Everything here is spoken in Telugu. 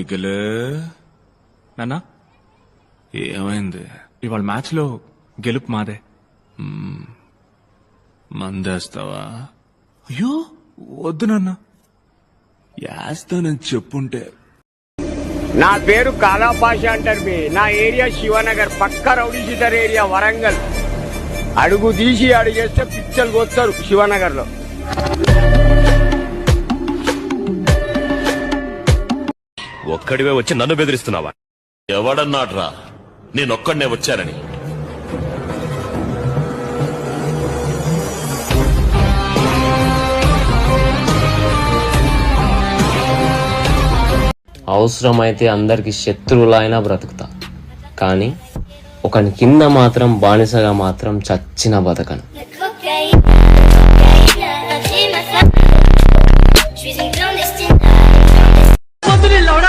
ఇకలే నాన్న ఏమైంది? ఇవాళ మ్యాచ్ లో గెలుపు మాదే. మందేస్తావా? అయ్యో వద్దు నాన్న. యాస్తానని చెప్పుంటే. నా పేరు కాలాపాష అంటారు మీ. నా ఏరియా శివనగర్, పక్క రౌడీషీటర్ ఏరియా వరంగల్. అడుగు తీసి అడిగేస్తే పిచ్చలు కొత్తారు శివనగర్ లో. ఒక్కడివే వచ్చి నన్ను బెదిరిస్తున్నావా? ఎవడన్నాడ్రా నేనొక్కడనే వచ్చానని? అవసరమైతే అందరికి శత్రువులైనా బ్రతుకుతా, కానీ ఒకని కింద మాత్రం బానిసగా మాత్రం చచ్చిన బతకను.